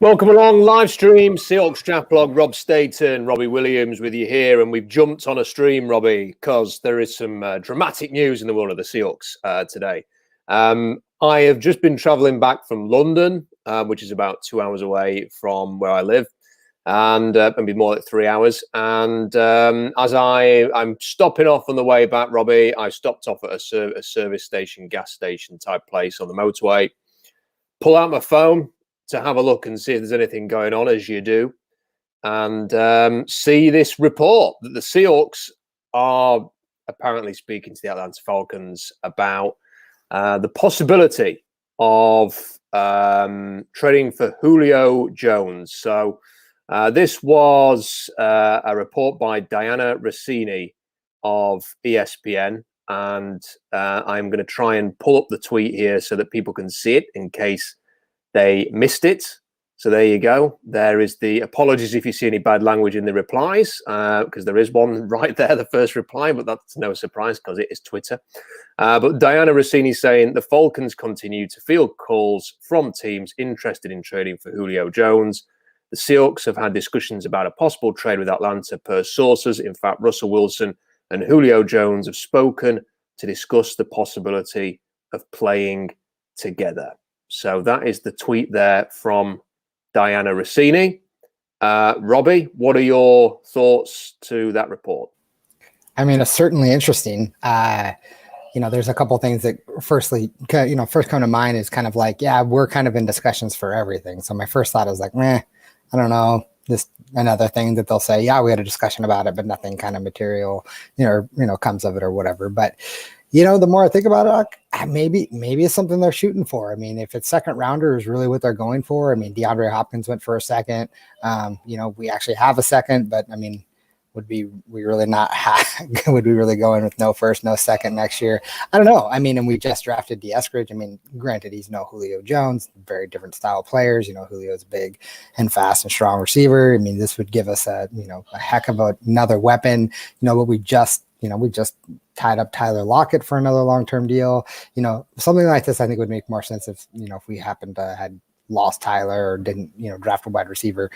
Welcome along, live stream, Seahawks draft blog, Rob Staton, Robbie Williams with you here. And we've jumped on a stream, Robbie, because there is some dramatic news in the world of the Seahawks today. I have just been traveling back from London, which is about 2 hours away from where I live, and maybe more like 3 hours. And as I'm stopping off on the way back, Robbie, I stopped off at a service station, gas station type place on the motorway, pull out my phone to have a look and see if there's anything going on, as you do, and see this report that the Seahawks are apparently speaking to the Atlanta Falcons about the possibility of trading for Julio Jones. So this was a report by Diana Rossini of ESPN, and I'm going to try and pull up the tweet here so that people can see it in case they missed it. So there you go. There is the apologies if you see any bad language in the replies, because there is one right there, the first reply, but that's no surprise because it is Twitter. But Diana Rossini saying the Falcons continue to field calls from teams interested in trading for Julio Jones. The Seahawks have had discussions about a possible trade with Atlanta per sources. In fact, Russell Wilson and Julio Jones have spoken to discuss the possibility of playing together. So that is the tweet there from Diana Rossini. Robbie, what are your thoughts to that report? I mean, it's certainly interesting. There's a couple of things that first come to mind is kind of like, yeah, we're kind of in discussions for everything. So my first thought is like, I don't know. Just another thing that they'll say, yeah, we had a discussion about it, but nothing kind of material, comes of it or whatever. But the more I think about it, maybe it's something they're shooting for. I mean, if it's second rounder is really what they're going for. I mean, DeAndre Hopkins went for a second. We actually have a second, but I mean, would we really go in with no first, no second next year? I don't know. I mean, and we just drafted D. Eskridge. I mean, granted, he's no Julio Jones, very different style of players. Julio's big and fast and strong receiver. I mean, this would give us a heck of another weapon. But we just tied up Tyler Lockett for another long-term deal. Something like this, I think would make more sense if we happened to had lost Tyler or didn't, draft a wide receiver.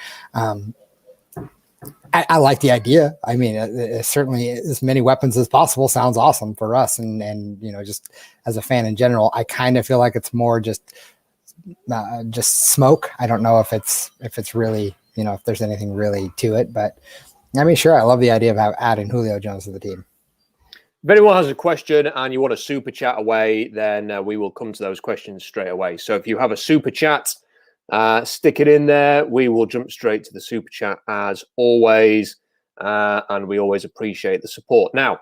I like the idea. I mean, certainly as many weapons as possible sounds awesome for us. And just as a fan in general, I kind of feel like it's more just smoke. I don't know if it's really, if there's anything really to it, but I mean, sure. I love the idea of adding Julio Jones to the team. If anyone has a question and you want a super chat away, then we will come to those questions straight away. So if you have a super chat, stick it in there. We will jump straight to the super chat as always. And we always appreciate the support. Now,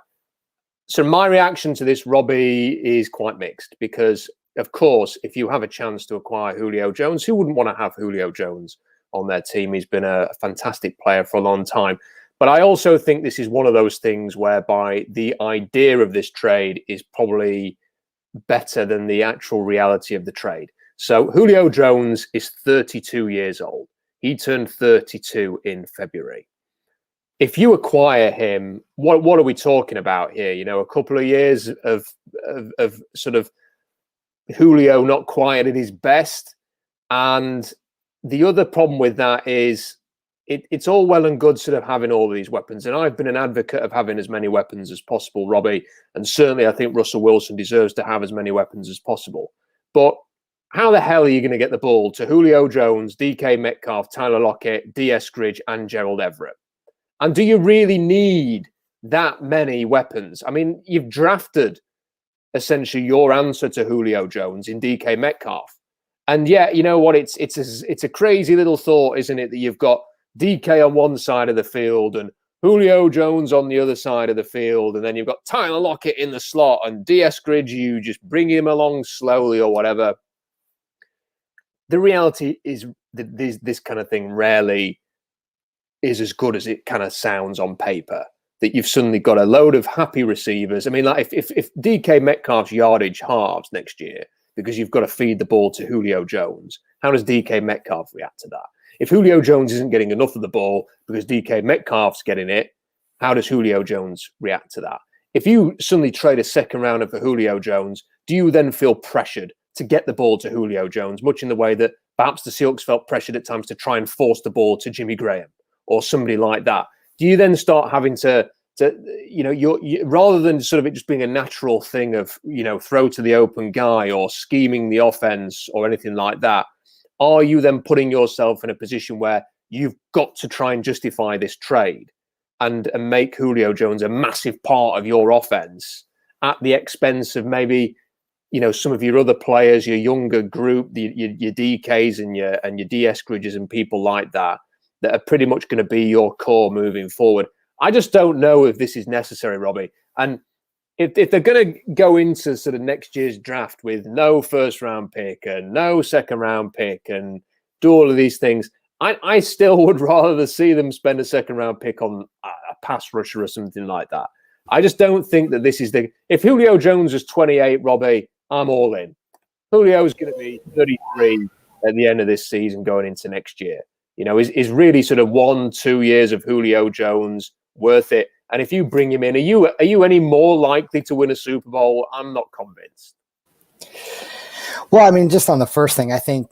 so my reaction to this, Robbie, is quite mixed because, of course, if you have a chance to acquire Julio Jones, who wouldn't want to have Julio Jones on their team? He's been a fantastic player for a long time. But I also think this is one of those things whereby the idea of this trade is probably better than the actual reality of the trade. So Julio Jones is 32 years old. He turned 32 in February. If you acquire him, what are we talking about here? A couple of years of sort of Julio not quite at his best. And the other problem with that is it's all well and good sort of having all of these weapons. And I've been an advocate of having as many weapons as possible, Robbie. And certainly I think Russell Wilson deserves to have as many weapons as possible. But how the hell are you going to get the ball to Julio Jones, DK Metcalf, Tyler Lockett, D. Eskridge, and Gerald Everett? And do you really need that many weapons? I mean, you've drafted essentially your answer to Julio Jones in DK Metcalf. And yeah, you know what? It's a crazy little thought, isn't it, that you've got DK on one side of the field and Julio Jones on the other side of the field, and then you've got Tyler Lockett in the slot and D. Eskridge, you just bring him along slowly or whatever. The reality is that this kind of thing rarely is as good as it kind of sounds on paper, that you've suddenly got a load of happy receivers. I mean, like if DK Metcalf's yardage halves next year because you've got to feed the ball to Julio Jones, how does DK Metcalf react to that? If Julio Jones isn't getting enough of the ball because DK Metcalf's getting it, how does Julio Jones react to that? If you suddenly trade a second rounder for Julio Jones, do you then feel pressured to get the ball to Julio Jones, much in the way that perhaps the Seahawks felt pressured at times to try and force the ball to Jimmy Graham or somebody like that. Do you then start having to you rather than sort of it just being a natural thing of, throw to the open guy or scheming the offense or anything like that, are you then putting yourself in a position where you've got to try and justify this trade and make Julio Jones a massive part of your offense at the expense of maybe, some of your other players, your younger group, your DKs and your D Eskridges and people like that are pretty much going to be your core moving forward? I just don't know if this is necessary, Robbie. And if they're going to go into sort of next year's draft with no first round pick and no second round pick and do all of these things, I still would rather see them spend a second round pick on a pass rusher or something like that. I just don't think that this is if Julio Jones is 28, Robbie, I'm all in. Julio's going to be 33 at the end of this season going into next year. Is really sort of 1-2 years of Julio Jones worth it? And if you bring him in, are you any more likely to win a Super Bowl? I'm not convinced. Well, I mean, just on the first thing, I think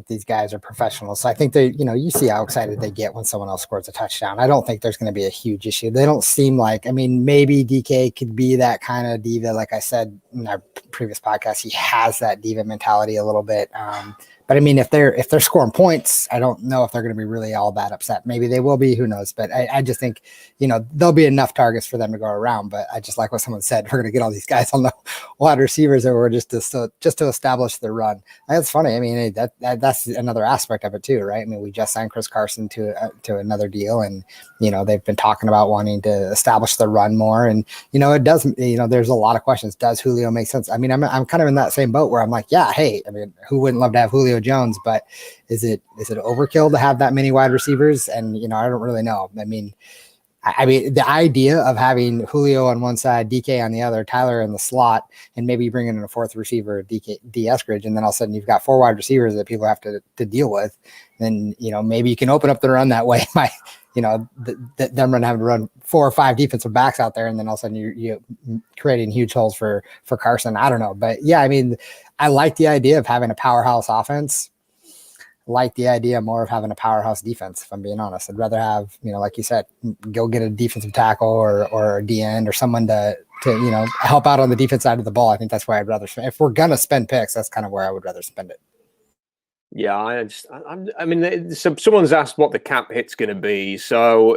these guys are professionals. So I think they, you see how excited they get when someone else scores a touchdown. I don't think there's going to be a huge issue. They don't seem like, maybe DK could be that kind of diva. Like I said in our previous podcast, he has that diva mentality a little bit. But if they're scoring points, I don't know if they're going to be really all that upset. Maybe they will be, who knows? But I just think, there'll be enough targets for them to go around. But I just like what someone said, we're going to get all these guys on the wide receivers over just to establish the run. That's funny. That's another aspect of it too, right? We just signed Chris Carson to another deal, and they've been talking about wanting to establish the run more. And it does. There's a lot of questions. Does Julio make sense? I'm kind of in that same boat where I'm like, yeah, hey, who wouldn't love to have Julio Jones, but is it overkill to have that many wide receivers? And I don't really know. The idea of having Julio on one side, DK on the other, Tyler in the slot, and maybe bringing in a fourth receiver, D Eskridge, and then all of a sudden you've got 4 wide receivers that people have to deal with. Then maybe you can open up the run that way by them having to run 4 or 5 defensive backs out there, and then all of a sudden you're creating huge holes for Carson. I don't know, but yeah, I like the idea of having a powerhouse offense. Like the idea more of having a powerhouse defense, if I'm being honest. I'd rather have, like you said, go get a defensive tackle or a D end or someone to help out on the defense side of the ball. I think that's where I'd rather spend. If we're gonna spend picks, that's kind of where I would rather spend it. Yeah, someone's asked what the cap hit's going to be. So,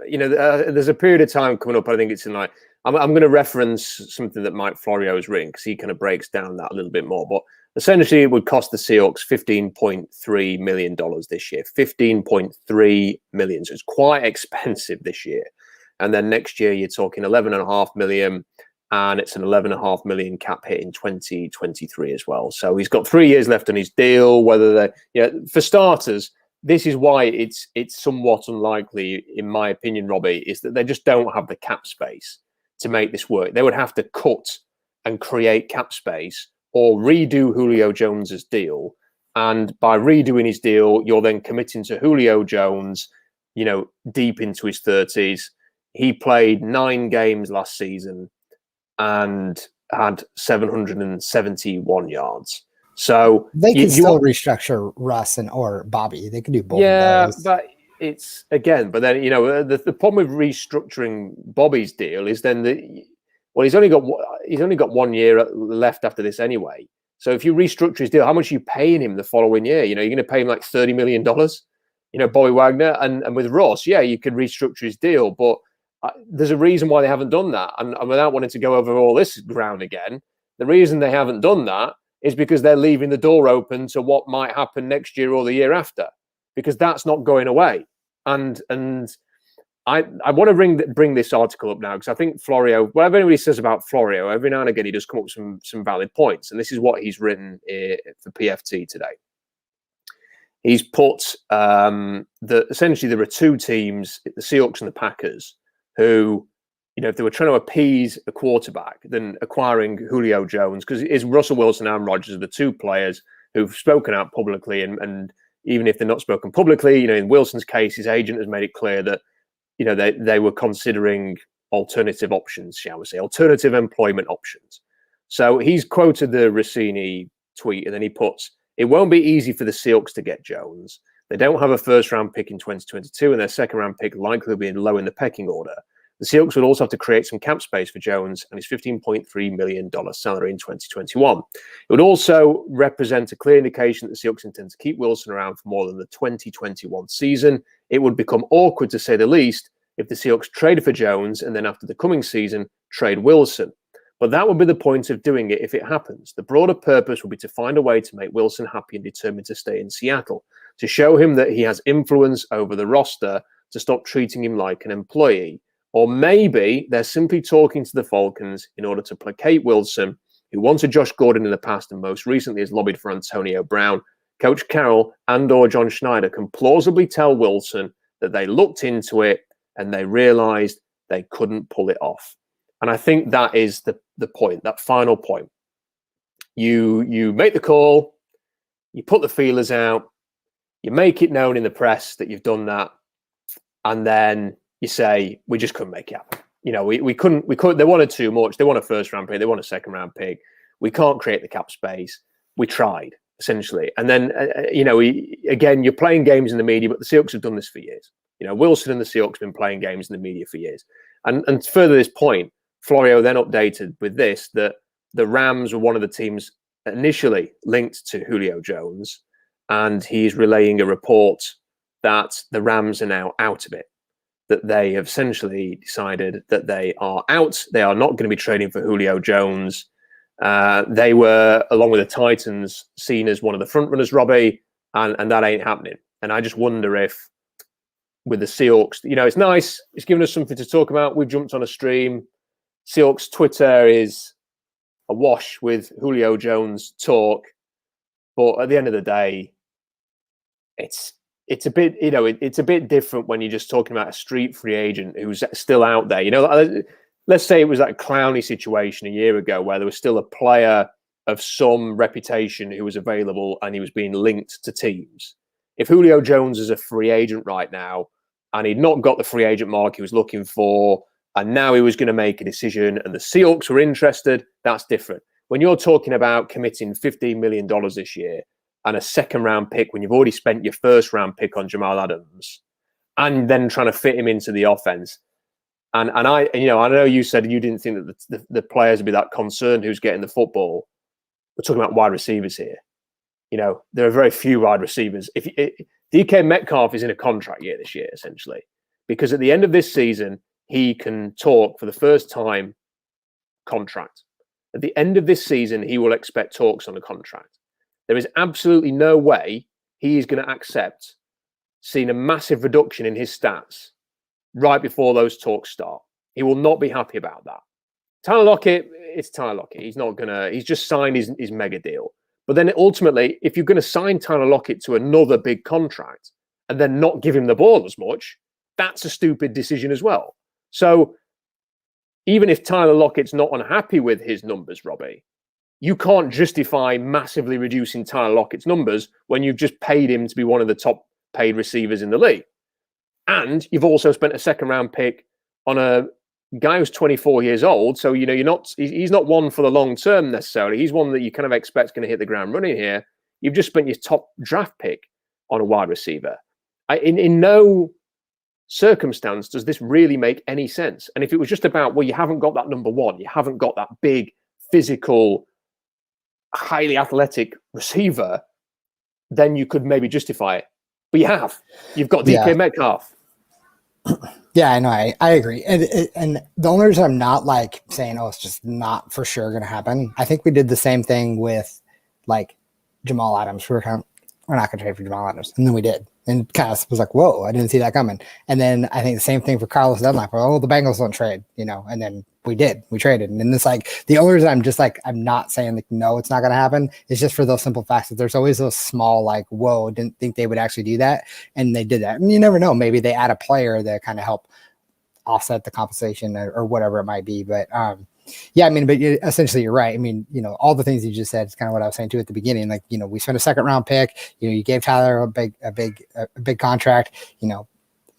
there's a period of time coming up. I think it's in I'm going to reference something that Mike Florio has written because he kind of breaks down that a little bit more. But essentially, it would cost the Seahawks $15.3 million this year. $15.3 million. So it's quite expensive this year. And then next year, you're talking $11.5 million. And it's an $11.5 million cap hit in 2023 as well. So he's got 3 years left on his deal. For starters, this is why it's somewhat unlikely, in my opinion, Robbie, is that they just don't have the cap space to make this work. They would have to cut and create cap space or redo Julio Jones's deal. And by redoing his deal, you're then committing to Julio Jones, deep into his 30s. He played 9 games last season and had 771 yards. So they can still restructure Russ or Bobby. They can do both. Yeah, of those. but it's again. But then the problem with restructuring Bobby's deal is then he's only got 1 year left after this anyway. So if you restructure his deal, how much are you paying him the following year? You're going to pay him like $30 million. Bobby Wagner, and with Ross, yeah, you could restructure his deal, but there's a reason why they haven't done that. And without wanting to go over all this ground again, the reason they haven't done that is because they're leaving the door open to what might happen next year or the year after, because that's not going away. And I want to bring this article up now because I think Florio, whatever anybody says about Florio, every now and again he does come up with some valid points. And this is what he's written for PFT today. He's put that essentially there are 2 teams, the Seahawks and the Packers, who, if they were trying to appease a quarterback, then acquiring Julio Jones, because it's Russell Wilson and Aaron Rodgers are the 2 players who've spoken out publicly. And even if they're not spoken publicly, in Wilson's case, his agent has made it clear that, they were considering alternative options, shall we say, alternative employment options. So he's quoted the Rossini tweet, and then he puts, It won't be easy for the Seahawks to get Jones. They don't have a first-round pick in 2022, and their second-round pick likely will be low in the pecking order. The Seahawks would also have to create some cap space for Jones and his $15.3 million salary in 2021. It would also represent a clear indication that the Seahawks intend to keep Wilson around for more than the 2021 season. It would become awkward, to say the least, if the Seahawks traded for Jones and then after the coming season, trade Wilson. But that would be the point of doing it if it happens. The broader purpose would be to find a way to make Wilson happy and determined to stay in Seattle, to show him that he has influence over the roster, to stop treating him like an employee. Or maybe they're simply talking to the Falcons in order to placate Wilson, who wanted Josh Gordon in the past and most recently has lobbied for Antonio Brown. Coach Carroll and or John Schneider can plausibly tell Wilson that they looked into it and they realized they couldn't pull it off. And I think that is the point, that final point. You make the call, you put the feelers out, you make it known in the press that you've done that, and then you say, we just couldn't make it happen. You know, we couldn't, they wanted too much. They want a first round pick. They want a second round pick. We can't create the cap space. We tried, essentially. And then, again, you're playing games in the media, but the Seahawks have done this for years. You know, Wilson and the Seahawks have been playing games in the media for years. And further this point, Florio then updated with this, that the Rams were one of the teams initially linked to Julio Jones. And he's relaying a report that the Rams are now out of it, that they have essentially decided that they are out. They are not going to be trading for Julio Jones. They were, along with the Titans, seen as one of the front runners, Robbie, and that ain't happening. And I just wonder if, with the Seahawks, you know, it's nice. It's given us something to talk about. We've jumped on a stream. Seahawks Twitter is awash with Julio Jones talk. But at the end of the day, it's a bit, you know, it's a bit different when you're just talking about a street free agent who's still out there. You know, let's say it was that Clowney situation a year ago where there was still a player of some reputation who was available and he was being linked to teams. If Julio Jones is a free agent right now and he'd not got the free agent mark he was looking for, and now he was going to make a decision and the Seahawks were interested, that's different. When you're talking about committing $15 million this year, and a second round pick when you've already spent your first round pick on Jamal Adams, and then trying to fit him into the offense. And I know you said you didn't think that the players would be that concerned who's getting the football. We're talking about wide receivers here. You know, there are very few wide receivers. DK Metcalf is in a contract year this year, essentially, because at the end of this season, he can talk for the first time contract. At the end of this season, he will expect talks on a contract. There is absolutely no way he is going to accept seeing a massive reduction in his stats right before those talks start. He will not be happy about that. Tyler Lockett, it's Tyler Lockett. He's just signed his mega deal. But then ultimately, if you're going to sign Tyler Lockett to another big contract and then not give him the ball as much, that's a stupid decision as well. So even if Tyler Lockett's not unhappy with his numbers, Robbie, you can't justify massively reducing Tyler Lockett's numbers when you've just paid him to be one of the top paid receivers in the league. And you've also spent a second round pick on a guy who's 24 years old. So, you know, he's not one for the long term necessarily. He's one that you kind of expect is going to hit the ground running here. You've just spent your top draft pick on a wide receiver. In no circumstance does this really make any sense. And if it was just about, well, you haven't got that number one, you haven't got that big, physical, highly athletic receiver, then you could maybe justify it. But you have. You've got DK Metcalf. Yeah, I know. I agree. And the only reason I'm not like saying, oh, it's just not for sure going to happen. I think we did the same thing with like Jamal Adams. We're not going to trade for Jamal Adams. And then we did. And kind of was like, whoa, I didn't see that coming. And then I think the same thing for Carlos Dunlap. Oh, the Bengals don't trade, you know, and then we did. We traded. And it's like the only reason I'm not saying like, no, it's not going to happen. It's just for those simple facts that there's always those small like, whoa, didn't think they would actually do that. And they did that. And you never know. Maybe they add a player that kind of help offset the compensation or whatever it might be. But yeah, I mean, but essentially you're right. I mean, you know, all the things you just said is kind of what I was saying too at the beginning. Like, you know, we spent a second round pick, you know, you gave Tyler a big contract, you know,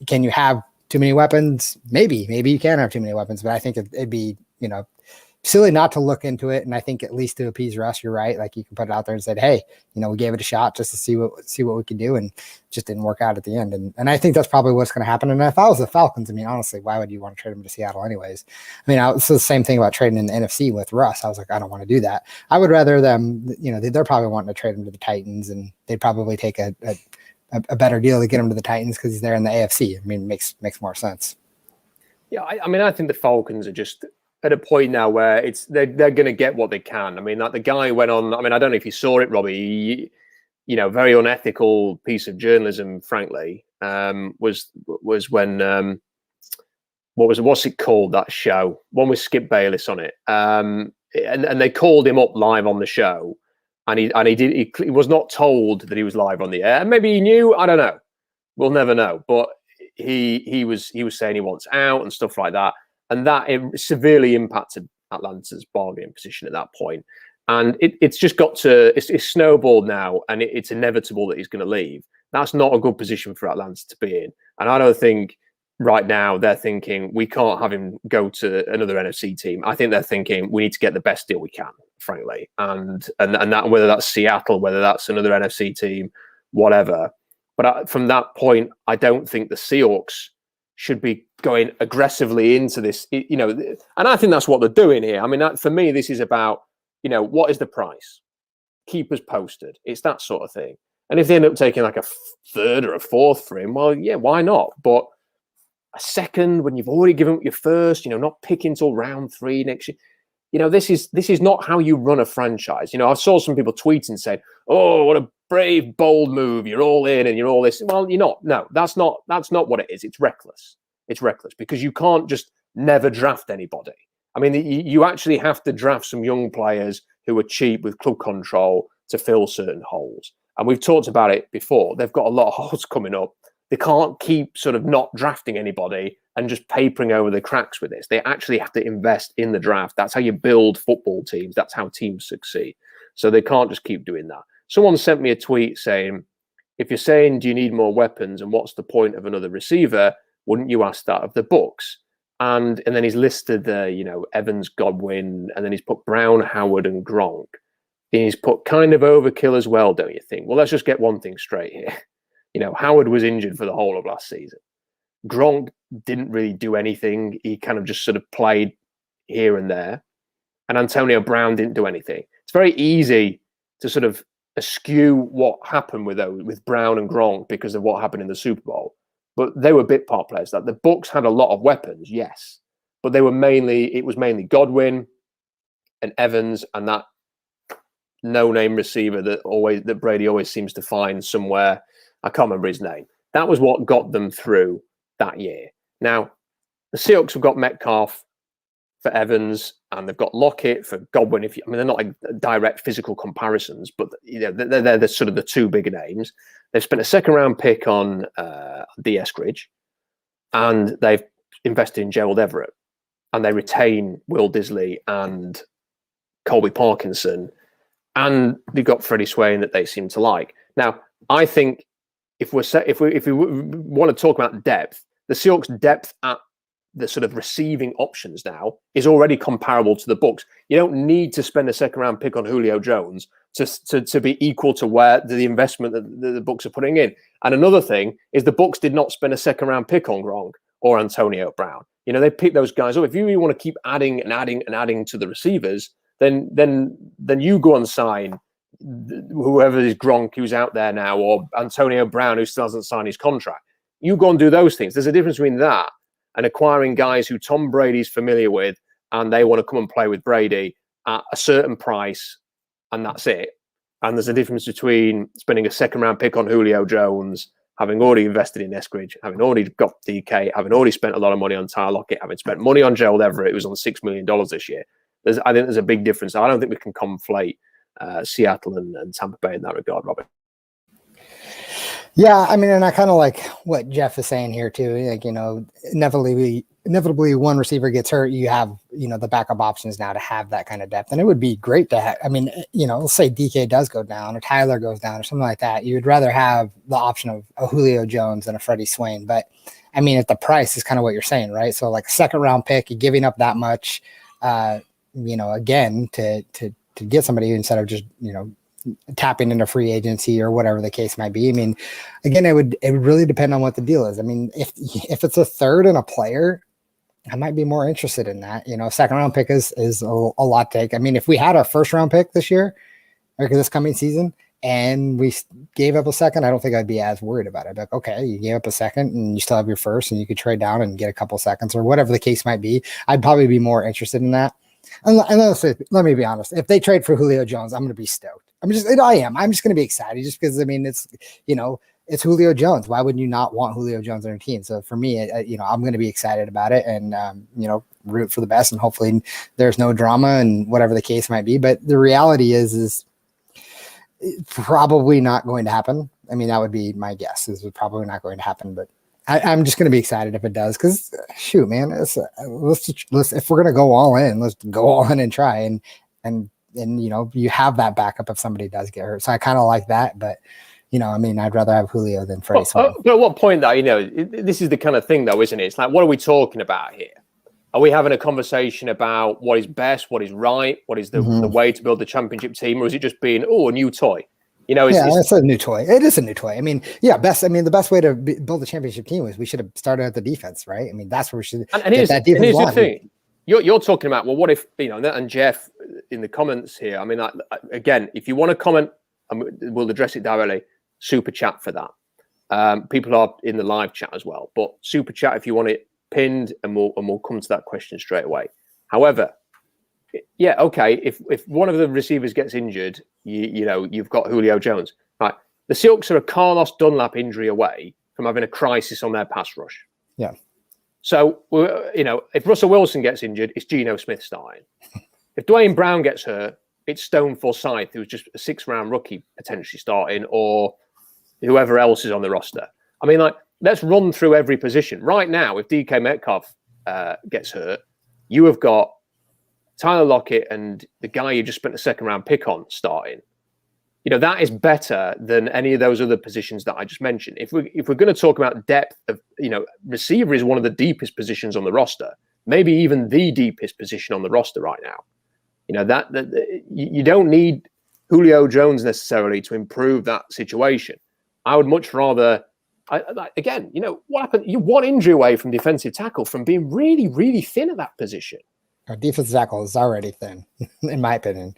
can you have too many weapons? Maybe you can have too many weapons, but I think it'd be, you know, silly not to look into it. And I think at least to appease Russ, you're right. Like you can put it out there and said, hey, we gave it a shot just to see what we could do, and just didn't work out at the end. And I think that's probably what's going to happen. And if I was the Falcons, I mean, honestly, why would you want to trade him to Seattle anyways? I mean, it's the same thing about trading in the NFC with Russ. I was like, I don't want to do that. I would rather them, they're probably wanting to trade him to the Titans, and they'd probably take a better deal to get him to the Titans because he's there in the AFC. I mean, it makes more sense. Yeah, I mean, I think the Falcons are just at a point now where they're going to get what they can. I mean, like the guy went on. I mean, I don't know if you saw it, Robbie. Very unethical piece of journalism, frankly. Was when what's it called, that show? One with Skip Bayless on it. And they called him up live on the show, and he was not told that he was live on the air. Maybe he knew. I don't know. We'll never know. But he was saying he wants out and stuff like that. And that it severely impacted Atlanta's bargaining position at that point. And it's just got to, it's snowballed now, and it's inevitable that he's going to leave. That's not a good position for Atlanta to be in. And I don't think right now they're thinking we can't have him go to another NFC team. I think they're thinking we need to get the best deal we can, frankly. And that, whether that's Seattle, whether that's another NFC team, whatever. But from that point, I don't think the Seahawks should be going aggressively into this, and I think that's what they're doing here. I mean, for me, this is about, what is the price? Keep us posted. It's that sort of thing. And if they end up taking like a third or a fourth for him, well, yeah, why not? But a second when you've already given up your first, not picking till round 3 next year, this is not how you run a franchise. I saw some people tweeting saying, "Oh, what a brave, bold move! You're all in and you're all this." Well, you're not. No, that's not what it is. It's reckless. It's reckless because you can't just never draft anybody. I mean, you actually have to draft some young players who are cheap with club control to fill certain holes. And we've talked about it before. They've got a lot of holes coming up. They can't keep sort of not drafting anybody and just papering over the cracks with this. They actually have to invest in the draft. That's how you build football teams. That's how teams succeed. So they can't just keep doing that. Someone sent me a tweet saying, if you're saying, do you need more weapons and what's the point of another receiver? Wouldn't you ask that of the Bucs? And then he's listed Evans, Godwin, and then he's put Brown, Howard, and Gronk. And he's put kind of overkill as well, don't you think? Well, let's just get one thing straight here. Howard was injured for the whole of last season. Gronk didn't really do anything. He kind of just sort of played here and there. And Antonio Brown didn't do anything. It's very easy to sort of eschew what happened with Brown and Gronk because of what happened in the Super Bowl. But they were bit part players. That the Bucs had a lot of weapons, yes, but it was mainly Godwin and Evans and that no-name receiver that Brady always seems to find somewhere. I can't remember his name. That was what got them through that year. Now, the Seahawks have got Metcalf for Evans, and they've got Lockett for Godwin. They're not like direct physical comparisons, but they're the sort of the two bigger names. They've spent a second-round pick on D. Eskridge, and they've invested in Gerald Everett, and they retain Will Disley and Colby Parkinson, and they've got Freddie Swain that they seem to like. Now, I think if we want to talk about depth, the Seahawks' depth at the sort of receiving options now is already comparable to the Bucs. You don't need to spend a second round pick on Julio Jones to be equal to where the investment that the Bucs are putting in. And another thing is the Bucs did not spend a second round pick on Gronk or Antonio Brown. They pick those guys up. If you really want to keep adding and adding and adding to the receivers, then you go and sign whoever is Gronk who's out there now, or Antonio Brown who still hasn't signed his contract. You go and do those things. There's a difference between that and acquiring guys who Tom Brady's familiar with and they want to come and play with Brady at a certain price, and that's it. And there's a difference between spending a second round pick on Julio Jones, having already invested in Eskridge, having already got DK, having already spent a lot of money on Tyler Lockett, having spent money on Gerald Everett, who was on $6 million this year. I think there's a big difference. I don't think we can conflate Seattle and Tampa Bay in that regard, Robert. Yeah, and I kind of like what Jeff is saying here too. Like, inevitably one receiver gets hurt, you have, the backup options now to have that kind of depth. And it would be great to have, let's say DK does go down or Tyler goes down or something like that. You would rather have the option of a Julio Jones than a Freddie Swain. But if the price is kind of what you're saying, right? So like a second round pick, you're giving up that much, again, to get somebody instead of just, tapping into free agency or whatever the case might be. I mean, again, it would really depend on what the deal is. I mean, if it's a third and a player, I might be more interested in that. Second round pick is a lot to take. I mean, if we had our first round pick this year or this coming season and we gave up a second, I don't think I'd be as worried about it. But okay, you gave up a second and you still have your first and you could trade down and get a couple seconds or whatever the case might be. I'd probably be more interested in that. And let me be honest. If they trade for Julio Jones, I'm going to be stoked. I'm just going to be excited just because, I mean, it's Julio Jones. Why would you not want Julio Jones on your team? So for me, I'm going to be excited about it and, root for the best, and hopefully there's no drama and whatever the case might be. But the reality is probably not going to happen. I mean, that would be my guess, is probably not going to happen, but I'm just going to be excited if it does. Cause shoot, man, let's if we're going to go all in, let's go all in and try and you have that backup if somebody does get hurt. So I kind of like that, but I mean, I'd rather have Julio than Freddie. But at what point though, this is the kind of thing though, isn't it? It's like, what are we talking about here? Are we having a conversation about what is best, what is right, what is the way to build the championship team, or is it just being, a new toy? It's a new toy. It is a new toy. I mean, the best way to build a championship team is we should have started at the defense, right? I mean, that's where we should get that defense. And here's the thing. You're talking about, well, what if, and Jeff in the comments here, I mean, again, if you want to comment, we'll address it directly, super chat for that. People are in the live chat as well, but super chat if you want it pinned, and we'll come to that question straight away. However, yeah, okay, if one of the receivers gets injured, you've got Julio Jones. Right. The Seahawks are a Carlos Dunlap injury away from having a crisis on their pass rush. Yeah. So, if Russell Wilson gets injured, it's Geno Smith starting. If Dwayne Brown gets hurt, it's Stone Forsythe, who's just a 6th-round rookie potentially starting, or whoever else is on the roster. I mean, let's run through every position. Right now, if DK Metcalf gets hurt, you have got Tyler Lockett and the guy you just spent a 2nd-round pick on starting. That is better than any of those other positions that I just mentioned. If we're going to talk about depth of, receiver is one of the deepest positions on the roster, maybe even the deepest position on the roster right now. That you don't need Julio Jones necessarily to improve that situation. I would much rather, what happened? You're one injury away from defensive tackle from being really, really thin at that position. Our defensive tackle is already thin, in my opinion.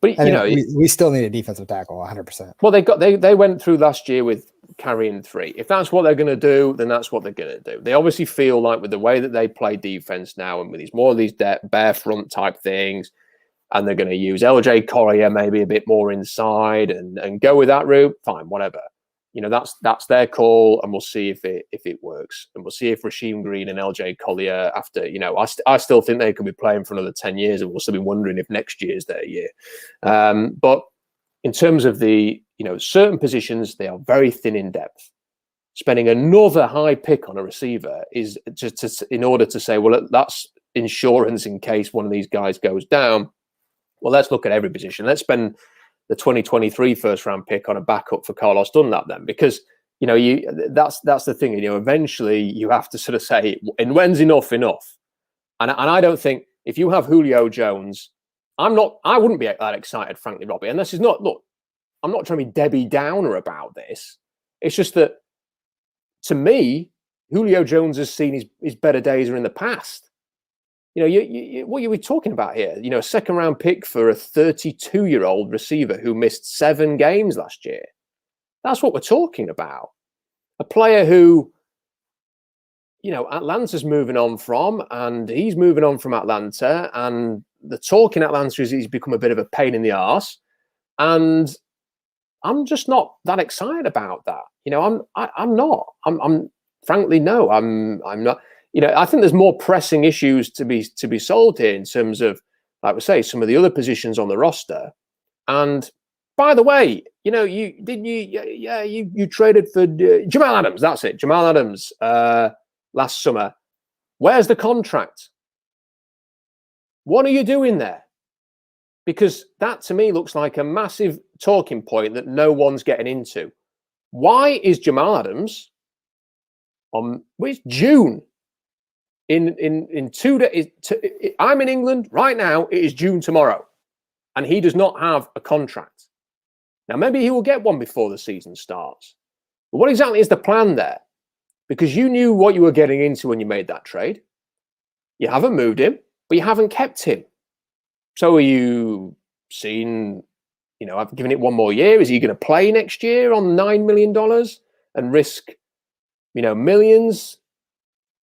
But we still need a defensive tackle, 100%. Well, they went through last year with carrying 3. If that's what they're going to do, then that's what they're going to do. They obviously feel like with the way that they play defense now, and with more of these bare front type things, and they're going to use LJ Collier maybe a bit more inside and go with that route. Fine, whatever. That's their call, and we'll see if it works, and we'll see if Rasheem Green and LJ Collier, after I still think they could be playing for another 10 years, and we'll still be wondering if next year is their year. But in terms of the certain positions, they are very thin in depth. Spending another high pick on a receiver is just in order to say, well, that's insurance in case one of these guys goes down. Well, let's look at every position. Let's spend the 2023 first-round pick on a backup for Carlos Dunlap then, because that's the thing. Eventually you have to sort of say, and when's enough? And I don't think, if you have Julio Jones, I wouldn't be that excited, frankly, Robbie. And this is not, look, I'm not trying to be Debbie Downer about this. It's just that, to me, Julio Jones has seen his better days are in the past. What are we talking about here? A 2nd-round pick for a 32-year-old receiver who missed 7 games last year. That's what we're talking about. A player who, Atlanta's moving on from, and he's moving on from Atlanta, and the talk in Atlanta is he's become a bit of a pain in the arse. And I'm just not that excited about that. I'm not. I'm frankly, no, I'm not. I think there's more pressing issues to be solved here in terms of, like we say, some of the other positions on the roster. And by the way, you traded for Jamal Adams. That's it, Jamal Adams last summer. Where's the contract? What are you doing there? Because that to me looks like a massive talking point that no one's getting into. Why is Jamal Adams it's June? in 2 days. I'm in England right now. It is June tomorrow, and he does not have a contract. Now, maybe he will get one before the season starts. But what exactly is the plan there? Because you knew what you were getting into when you made that trade. You haven't moved him, but you haven't kept him. So are you seeing, I've given it one more year. Is he going to play next year on $9 million and risk, millions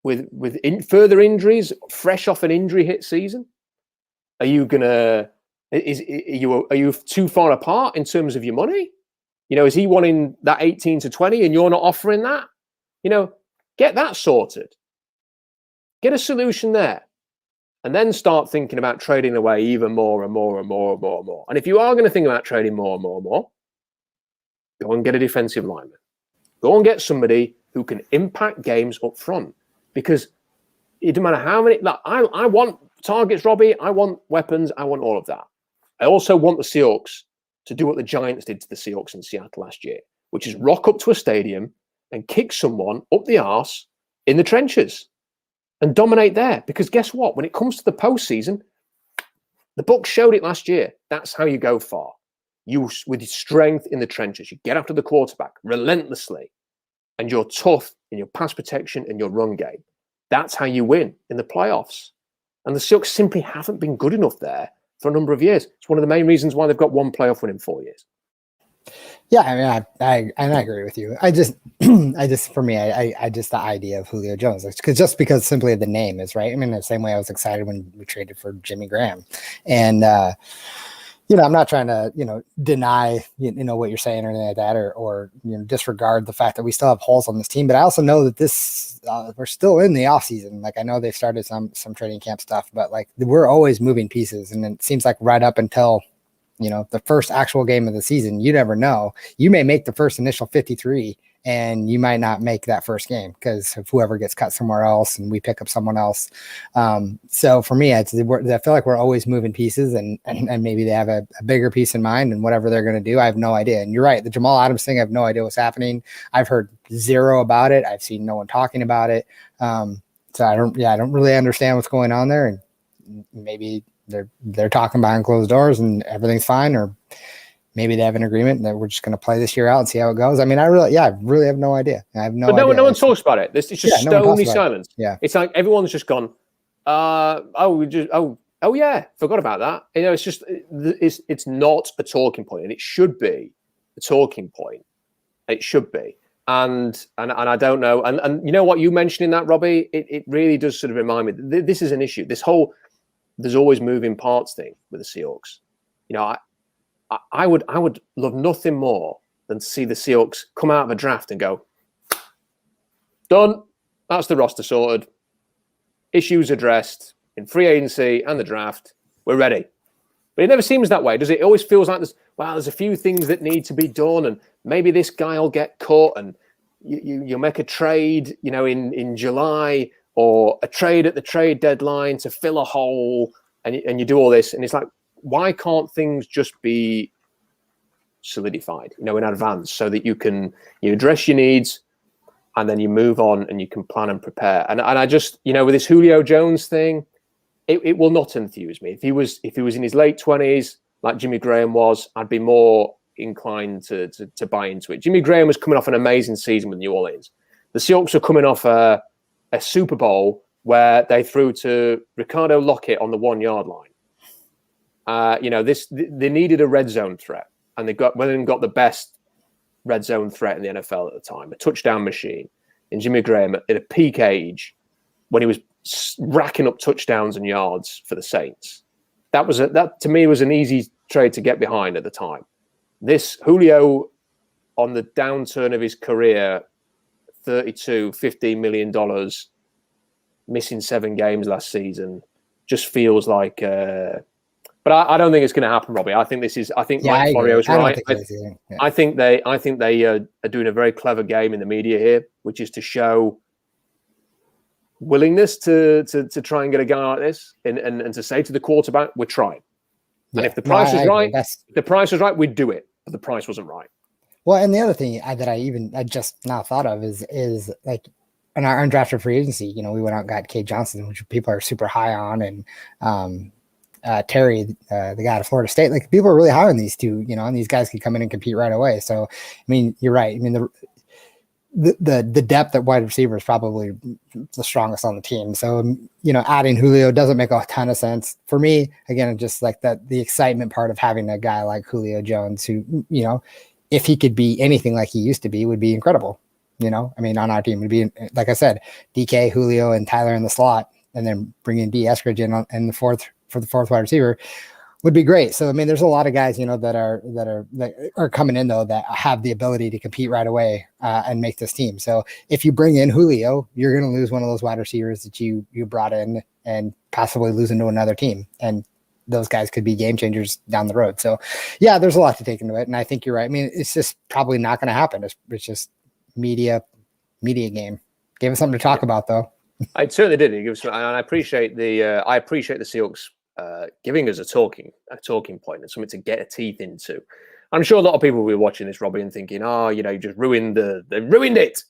with further injuries, fresh off an injury hit season? Are you too far apart in terms of your money? Is he wanting that 18 to 20 and you're not offering that? Get that sorted. Get a solution there. And then start thinking about trading away even more and more and more and more and more. And if you are going to think about trading more and more and more, go and get a defensive lineman. Go and get somebody who can impact games up front. Because it doesn't matter how many. I want targets, Robbie. I want weapons. I want all of that. I also want the Seahawks to do what the Giants did to the Seahawks in Seattle last year, which is rock up to a stadium and kick someone up the arse in the trenches and dominate there. Because guess what? When it comes to the postseason, the Bucs showed it last year. That's how you go far. With strength in the trenches, you get after the quarterback relentlessly, and you're tough in your pass protection and your run game. That's how you win in the playoffs. And the Seahawks simply haven't been good enough there for a number of years. It's one of the main reasons why they've got one playoff win in 4 years. Yeah, I mean, I agree with you. I just the idea of Julio Jones, because simply the name is right. I mean, the same way I was excited when we traded for Jimmy Graham, and I'm not trying to deny what you're saying or anything like that, or disregard the fact that we still have holes on this team. But I also know that we're still in the off season. Like I know they've started some training camp stuff, but like we're always moving pieces, and it seems like right up until the first actual game of the season, you never know. You may make the first initial 53 and you might not make that first game because of whoever gets cut somewhere else and we pick up someone else. So for me, I feel like we're always moving pieces and maybe they have a bigger piece in mind and whatever they're going to do. I have no idea. And you're right. The Jamal Adams thing, I have no idea what's happening. I've heard zero about it. I've seen no one talking about it. So I don't really understand what's going on there. And maybe they're talking behind closed doors and everything's fine, or maybe they have an agreement that we're just going to play this year out and see how it goes. I mean, I really have no idea. I have no idea. But no one talks about it. It's just stony silence. Yeah. It's like everyone's just gone, yeah, forgot about that. It's just, it's not a talking point, and it should be a talking point. It should be. And I don't know. And you know what you mentioned in that, Robbie, it really does sort of remind me, this is an issue. This whole, there's always moving parts thing with the Seahawks. I would love nothing more than to see the Seahawks come out of a draft and go, done. That's the roster sorted. Issues addressed in free agency and the draft. We're ready. But it never seems that way, does it? It always feels like there's a few things that need to be done, and maybe this guy will get cut, and you'll make a trade, in July, or a trade at the trade deadline to fill a hole, and you do all this. And it's like, why can't things just be solidified, in advance, so that you address your needs and then you move on and you can plan and prepare. And I just, with this Julio Jones thing, it will not enthuse me. If he was in his late 20s, like Jimmy Graham was, I'd be more inclined to buy into it. Jimmy Graham was coming off an amazing season with New Orleans. The Seahawks are coming off a Super Bowl where they threw to Ricardo Lockett on the 1 yard line. They needed a red zone threat, and they got the best red zone threat in the NFL at the time, a touchdown machine in Jimmy Graham at a peak age when he was racking up touchdowns and yards for the Saints. That to me was an easy trade to get behind at the time. This Julio, on the downturn of his career, $15 million, missing 7 games last season, just feels like. But I don't think it's going to happen, Robbie. I think Mike Florio's right. I think they are doing a very clever game in the media here, which is to show willingness to try and get a guy like this, and to say to the quarterback, we're trying. Yeah. And if the price is right, we'd do it. But the price wasn't right. Well, and the other thing that I just now thought of is like, in our undrafted free agency, we went out and got Cade Johnson, which people are super high on, and Terry, the guy out of Florida State. Like, people are really high on these two, and these guys could come in and compete right away. So, I mean, you're right. I mean, the depth at wide receiver is probably the strongest on the team. So, adding Julio doesn't make a ton of sense for me. Again, just like the excitement part of having a guy like Julio Jones, who, if he could be anything like he used to be, would be incredible. I mean, on our team would be, like I said, DK, Julio, and Tyler in the slot, and then bringing D Eskridge in the fourth wide receiver would be great. So, I mean, there's a lot of guys, that are coming in, though, that have the ability to compete right away and make this team. So if you bring in Julio, you're going to lose one of those wide receivers that you brought in and possibly lose into another team. And those guys could be game changers down the road. So, yeah, there's a lot to take into it. And I think you're right. I mean, it's just probably not going to happen. It's just media game. Gave us something to talk about, though. I certainly did. And I appreciate the Seahawks giving us a talking point and something to get a teeth into. I'm sure a lot of people will be watching this, Robbie, and thinking, you just ruined it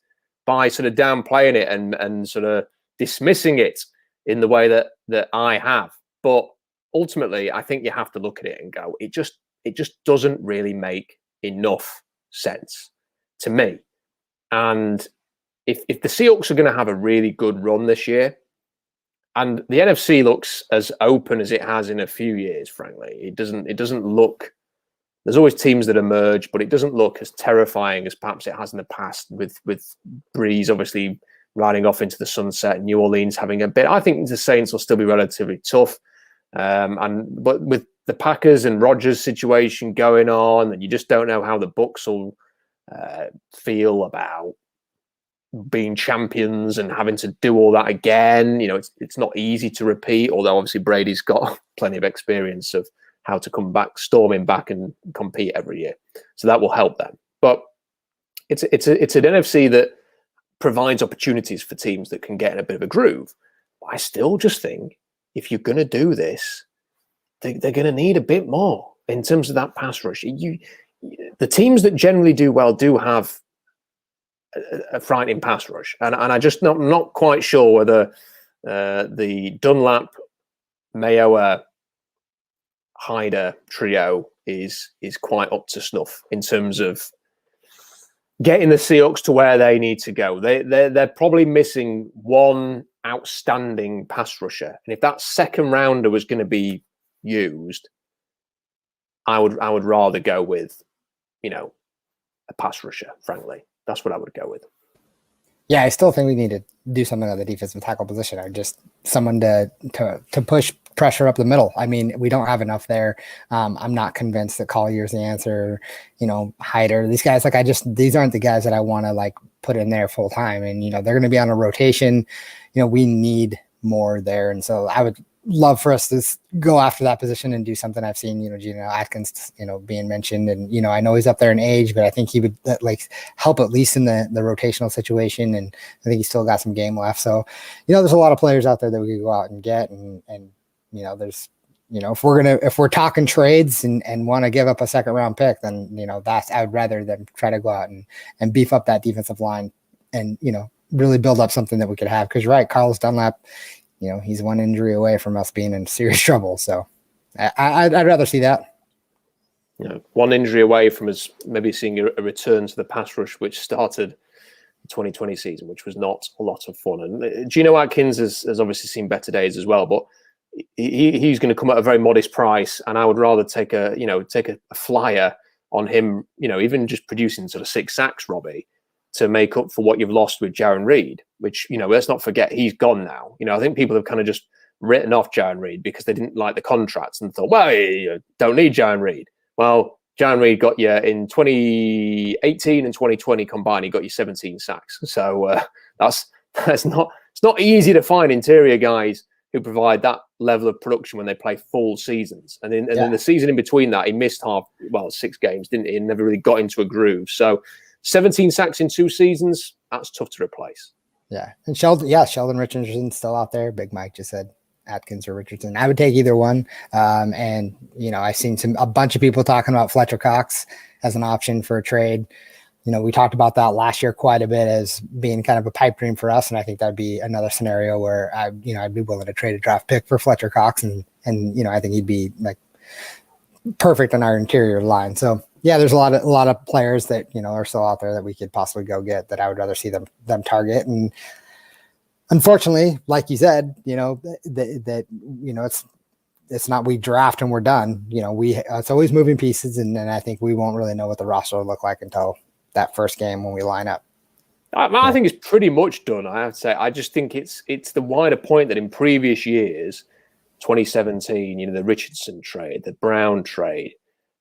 by sort of downplaying it and sort of dismissing it in the way that I have. But ultimately, I think you have to look at it and go, it just doesn't really make enough sense to me. And if the Seahawks are going to have a really good run this year, and the NFC looks as open as it has in a few years, frankly, it doesn't look. There's always teams that emerge, but it doesn't look as terrifying as perhaps it has in the past. With Breeze obviously riding off into the sunset, and New Orleans having a bit. I think the Saints will still be relatively tough, but with the Packers and Rodgers situation going on, and you just don't know how the Bucs will feel about being champions and having to do all that again. It's not easy to repeat, although obviously Brady's got plenty of experience of how to come back, storming back and compete every year. So that will help them. But it's an NFC that provides opportunities for teams that can get in a bit of a groove. But I still just think if you're going to do this, they're going to need a bit more in terms of that pass rush. The teams that generally do well do have a frightening pass rush, and I just not quite sure whether the Dunlap, Mayowa, Hyder trio is quite up to snuff in terms of getting the Seahawks to where they need to go. They're probably missing one outstanding pass rusher, and if that second rounder was going to be used, I would rather go with a pass rusher, frankly. That's what I would go with. Yeah, I still think we need to do something on the defensive tackle position, or just someone to push pressure up the middle. I mean, we don't have enough there. I'm not convinced that Collier's the answer. Hyder, these guys, these aren't the guys that I want to put in there full time. And they're going to be on a rotation. We need more there, and so I would love for us to go after that position and do something. I've seen, Geno Atkins, being mentioned, and, I know he's up there in age, but I think he would help at least in the rotational situation. And I think he's still got some game left. So, there's a lot of players out there that we could go out and get. And there's, if we're talking trades and want to give up a second round pick, then, I would rather them try to go out and beef up that defensive line and, really build up something that we could have. Cause you're right, Carlos Dunlap, he's one injury away from us being in serious trouble. So I'd rather see that. One injury away from us maybe seeing a return to the pass rush, which started the 2020 season, which was not a lot of fun. And Geno Atkins has obviously seen better days as well, but he's going to come at a very modest price. And I would rather take a flyer on him, even just producing sort of 6 sacks, Robbie, to make up for what you've lost with Jaron Reed, which, let's not forget, he's gone now. I think people have kind of just written off Jaron Reed because they didn't like the contracts and thought, well, you don't need Jaron Reed. Well, Jaron Reed got you in 2018 and 2020 combined, he got you 17 sacks. So it's not easy to find interior guys who provide that level of production when they play full seasons. And then the season in between that, he missed 6 games, didn't he? And never really got into a groove. So 17 sacks in 2 seasons, that's tough to replace. Yeah. And Sheldon Richardson's still out there. Big Mike just said Atkins or Richardson. I would take either one. I've seen a bunch of people talking about Fletcher Cox as an option for a trade. we talked about that last year quite a bit as being kind of a pipe dream for us. And I think that'd be another scenario where I'd be willing to trade a draft pick for Fletcher Cox. And I think he'd be like perfect on our interior line. So yeah, there's a lot of players that, are still out there that we could possibly go get that I would rather see them target. And unfortunately, like you said, it's not we draft and we're done. It's always moving pieces. And I think we won't really know what the roster will look like until that first game when we line up. I think it's pretty much done. I have to say, I just think it's the wider point that in previous years, 2017, the Richardson trade, the Brown trade,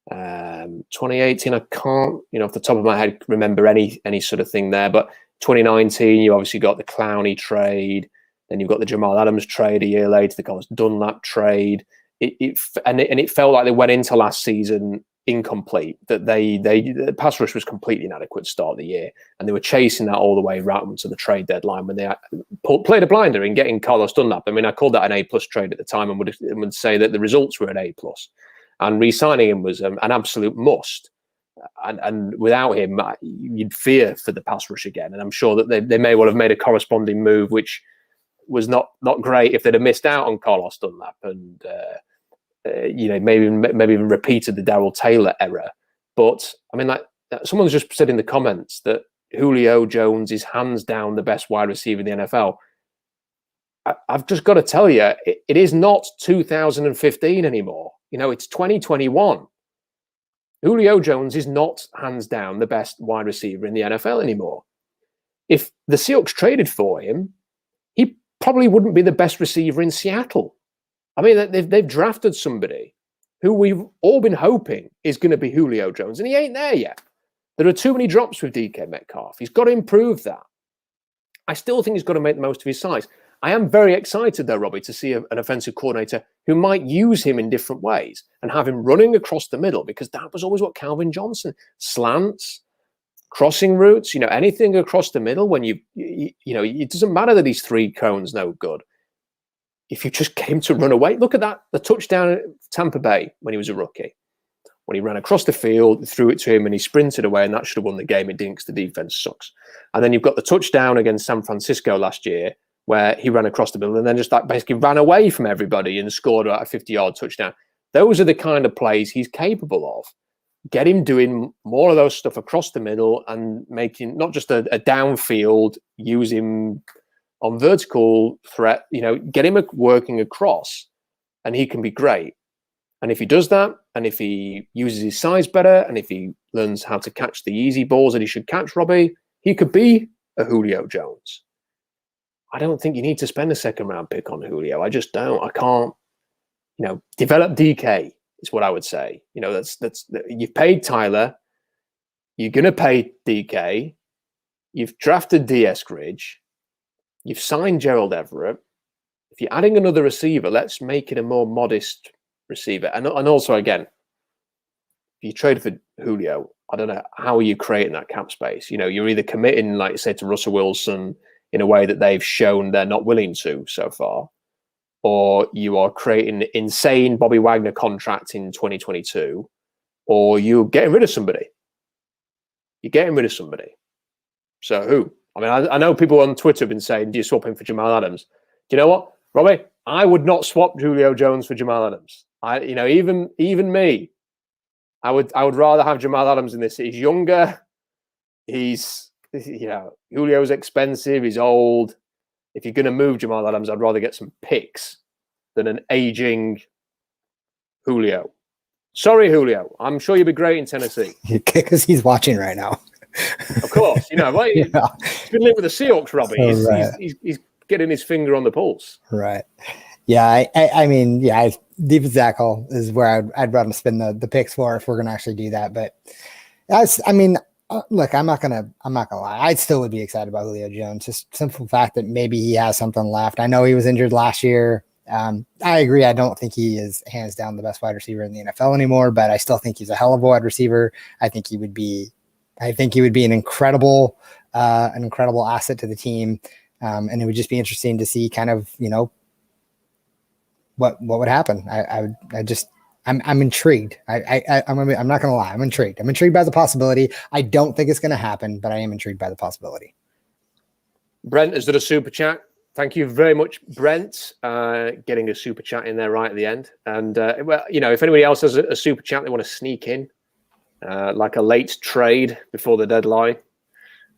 2018, I can't, off the top of my head, remember any sort of thing there. But 2019, you obviously got the Clowney trade, then you've got the Jamal Adams trade a year later, the Carlos Dunlap trade. It felt like they went into last season incomplete, that the pass rush was completely inadequate to start the year, and they were chasing that all the way right to the trade deadline when they played a blinder in getting Carlos Dunlap. I mean, I called that an A+ trade at the time and would say that the results were an A+, and re-signing him was an absolute must. And without him, you'd fear for the pass rush again. And I'm sure that they may well have made a corresponding move, which was not great if they'd have missed out on Carlos Dunlap and maybe even repeated the Darrell Taylor error. But I mean, like someone's just said in the comments that Julio Jones is hands down the best wide receiver in the NFL. I've just got to tell you, it is not 2015 anymore. It's 2021. Julio Jones is not hands down the best wide receiver in the NFL anymore. If the Seahawks traded for him, he probably wouldn't be the best receiver in Seattle. I mean, they've drafted somebody who we've all been hoping is going to be Julio Jones, and he ain't there yet. There are too many drops with DK Metcalf. He's got to improve that. I still think he's got to make the most of his size. I am very excited, though, Robbie, to see an offensive coordinator who might use him in different ways and have him running across the middle, because that was always what Calvin Johnson, slants, crossing routes, anything across the middle. When it doesn't matter that he's 3 cones no good. If you just came to run away, look at that, the touchdown at Tampa Bay when he was a rookie. When he ran across the field, threw it to him and he sprinted away, and that should have won the game. It didn't because the defense sucks. And then you've got the touchdown against San Francisco last year, where he ran across the middle and then just basically ran away from everybody and scored a 50-yard touchdown. Those are the kind of plays he's capable of. Get him doing more of those stuff across the middle and making not just a downfield, use him on vertical threat, get him working across, and he can be great. And if he does that, and if he uses his size better, and if he learns how to catch the easy balls that he should catch, Robbie, he could be a Julio Jones. I don't think you need to spend a second-round pick on Julio. I just don't. I can't. Develop DK is what I would say. That's you've paid Tyler. You're going to pay DK. You've drafted DS Ridge. You've signed Gerald Everett. If you're adding another receiver, let's make it a more modest receiver. And also, again, if you trade for Julio, I don't know, how are you creating that cap space? You're either committing, like you say, to Russell Wilson in a way that they've shown they're not willing to so far, or you are creating an insane Bobby Wagner contract in 2022, or you're getting rid of somebody. You're getting rid of somebody. So who? I mean, I know people on Twitter have been saying, do you swap him for Jamal Adams? Do you know what, Robbie? I would not swap Julio Jones for Jamal Adams. Even me, I would rather have Jamal Adams in this. He's younger. Julio's expensive. He's old. If you're going to move Jamal Adams, I'd rather get some picks than an aging Julio. Sorry, Julio. I'm sure you'll be great in Tennessee. Because he's watching right now. Of course. He's been living with the Seahawks, Robbie. He's getting his finger on the pulse. Right. Yeah. Deep tackle is where I'd rather spend the picks for if we're going to actually do that. But look, I'm not gonna lie. I still would be excited about Julio Jones. Just simple fact that maybe he has something left. I know he was injured last year. I agree. I don't think he is hands down the best wide receiver in the NFL anymore, but I still think he's a hell of a wide receiver. I think he would be an incredible asset to the team. And it would just be interesting to see kind of, what would happen. I'm intrigued. I'm not gonna lie. I'm intrigued. I'm intrigued by the possibility. I don't think it's gonna happen, but I am intrigued by the possibility. Brent has done a super chat. Thank you very much, Brent, getting a super chat in there right at the end. And well, you know, if anybody else has a super chat they want to sneak in, like a late trade before the deadline,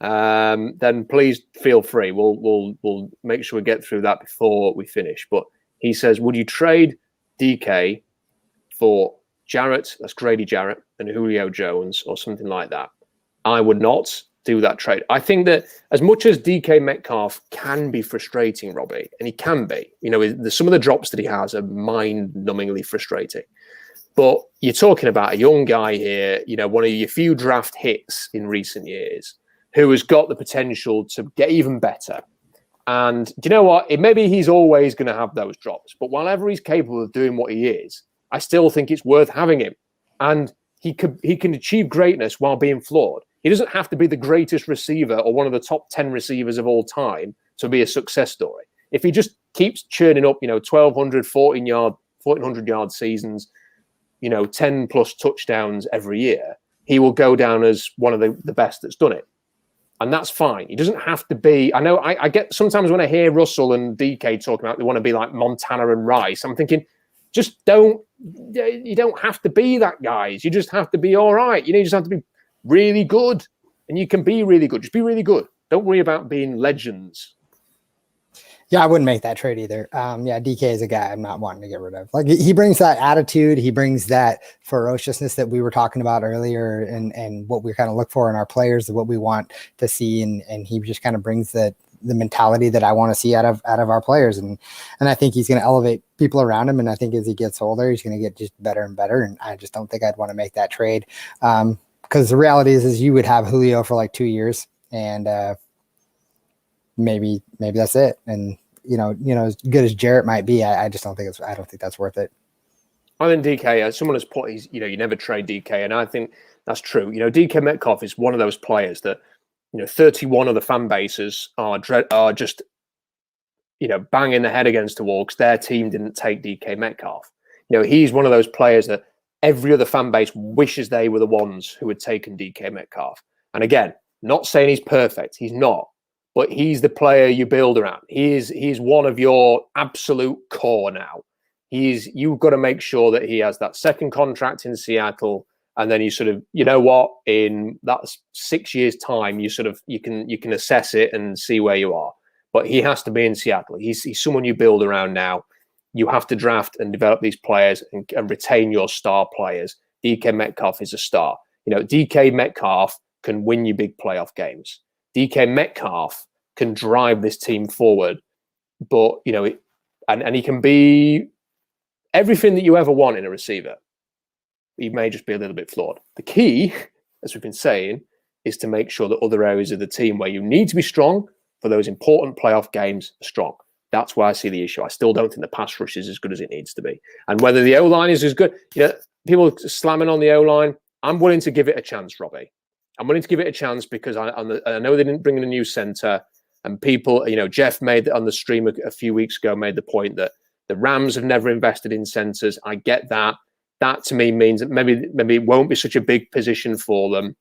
then please feel free. We'll make sure we get through that before we finish. But he says, would you trade DK for Jarrett? That's Grady Jarrett and Julio Jones or something like that. I would not do that trade. I think that as much as DK Metcalf can be frustrating, Robbie, and he can be, you know, some of the drops that he has are mind-numbingly frustrating. But you're talking about a young guy here, you know, one of your few draft hits in recent years, who has got the potential to get even better. And do you know what? Maybe he's always going to have those drops, but whenever he's capable of doing what he is, I still think it's worth having him. And he can achieve greatness while being flawed. He doesn't have to be the greatest receiver or one of the top 10 receivers of all time to be a success story. If he just keeps churning up, you know, 1,200, 1,400 yard seasons, you know, 10 plus touchdowns every year, he will go down as one of the best that's done it. And that's fine. He doesn't have to be. I know I get sometimes when I hear Russell and DK talking about they want to be like Montana and Rice, I'm thinking, just don't. You don't have to be that, guys. You just have to be all right. You know, you just have to be really good, and you can be really good. Just be really good. Don't worry about being legends. Yeah, I wouldn't make that trade either. Yeah, DK is a guy I'm not wanting to get rid of. Like, he brings that attitude, he brings that ferociousness that we were talking about earlier, and what we kind of look for in our players, what we want to see, and he just kind of brings the mentality that I want to see out of our players, and I think he's going to elevate people around him, and I think as he gets older, he's going to get just better and better. And I just don't think I'd want to make that trade, because the reality is you would have Julio for like 2 years, and maybe that's it. And you know, as good as Jarrett might be, I just don't think that's worth it. I think DK, someone has put, you know, you never trade DK, and I think that's true. You know, DK Metcalf is one of those players that, you know, 31 of the fan bases are just, you know, banging their head against the wall because their team didn't take DK Metcalf. You know, he's one of those players that every other fan base wishes they were the ones who had taken DK Metcalf. And again, not saying he's perfect, he's not, but he's the player you build around. He's one of your absolute core now. You've got to make sure that he has that second contract in Seattle. And then you sort of, you know what, in that 6 years' time, you can assess it and see where you are. But he has to be in Seattle. He's someone you build around now. You have to draft and develop these players and retain your star players. DK Metcalf is a star. You know, DK Metcalf can win you big playoff games. DK Metcalf can drive this team forward. But, you know, and he can be everything that you ever want in a receiver. He may just be a little bit flawed. The key, as we've been saying, is to make sure that other areas of the team where you need to be strong for those important playoff games are strong. That's where I see the issue. I still don't think the pass rush is as good as it needs to be. And whether the O-line is as good, you know, people slamming on the O-line, I'm willing to give it a chance, Robbie. I'm willing to give it a chance because I know they didn't bring in a new center, and people, you know, Jeff made on the stream a few weeks ago, made the point that the Rams have never invested in centers. I get that. That to me means that maybe it won't be such a big position for them.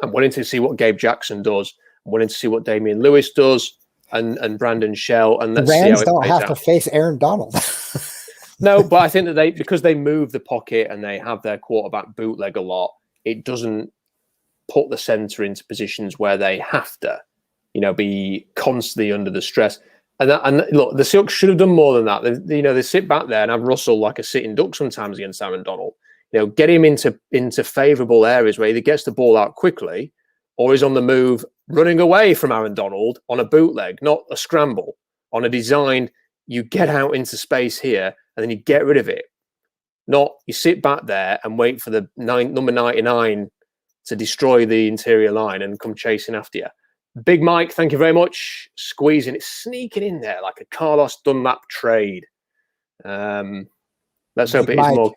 I'm willing to see what Gabe Jackson does. I'm willing to see what Damian Lewis does and Brandon Shell. And the Rams don't have to face Aaron Donald. No, but I think that because they move the pocket and they have their quarterback bootleg a lot, it doesn't put the center into positions where they have to, you know, be constantly under the stress. And look, the Seahawks should have done more than that. They sit back there and have Russell like a sitting duck sometimes against Aaron Donald. You know, get him into favourable areas where he either gets the ball out quickly or is on the move, running away from Aaron Donald on a bootleg, not a scramble. On a designed, you get out into space here and then you get rid of it. Not you sit back there and wait for the number 99 to destroy the interior line and come chasing after you. Big Mike, thank you very much. Squeezing it, sneaking in there like a Carlos Dunlap trade. Let's hope it is more.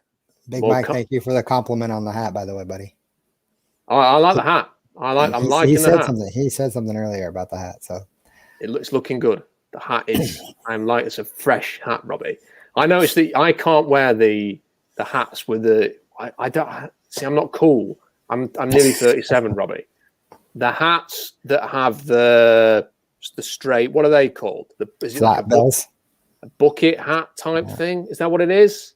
Big Mike, thank you for the compliment on the hat, by the way, buddy. I like the hat. I'm liking the hat. He said something earlier about the hat, so it's looking good. The hat is. It's a fresh hat, Robbie. I noticed that I can't wear the the hats with the. I don't see. I'm not cool. I'm nearly 37, Robbie. The hats that have the straight. What are they called? Is it Flat like bills. a bucket hat type thing? Is that what it is?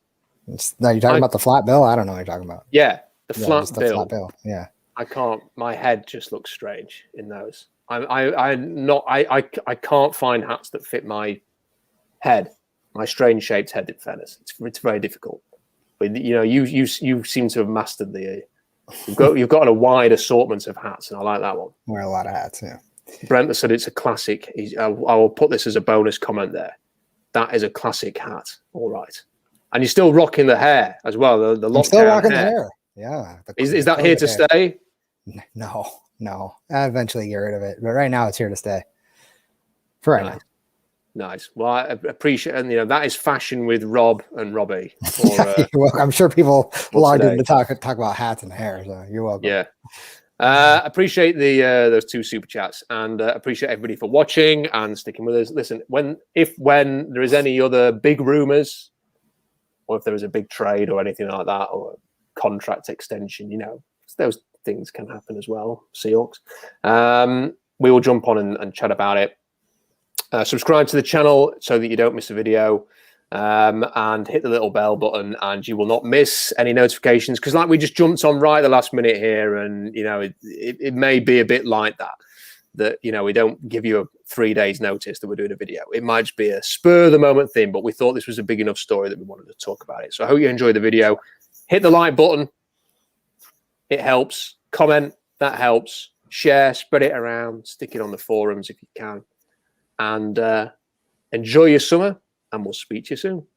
No, you're talking about the flat bill. I don't know what you're talking about. Yeah, Just the flat bill. Yeah. I can't. My head just looks strange in those. I can't find hats that fit my head, my strange shaped head. In fairness, it's very difficult. But you seem to have mastered the. You've got a wide assortment of hats, and I like that one. Wear a lot of hats. Yeah. Brent said it's a classic. I will put this as a bonus comment there. That is a classic hat. All right, and you're still rocking the hair as well. The lockdown still rocking hair. the hair. Yeah. Is that here to stay? No. I eventually get rid of it, but right now it's here to stay. For right now. Nice. Well, I appreciate, and that is fashion with Rob and Robbie. Well, I'm sure people logged in to talk about hats and hair. So you're welcome. Yeah. Appreciate those 2 super chats, and appreciate everybody for watching and sticking with us. Listen, when there is any other big rumors, or if there is a big trade or anything like that, or a contract extension, those things can happen as well. Seahawks. We will jump on and chat about it. Subscribe to the channel so that you don't miss a video, and hit the little bell button, and you will not miss any notifications. Because like we just jumped on right at the last minute here, and it may be a bit like that we don't give you a 3 days notice that we're doing a video. It might just be a spur of the moment thing, but we thought this was a big enough story that we wanted to talk about it. So I hope you enjoyed the video. Hit the like button. It helps. Comment, that helps. Share, spread it around, stick it on the forums if you can. And enjoy your summer, and we'll speak to you soon.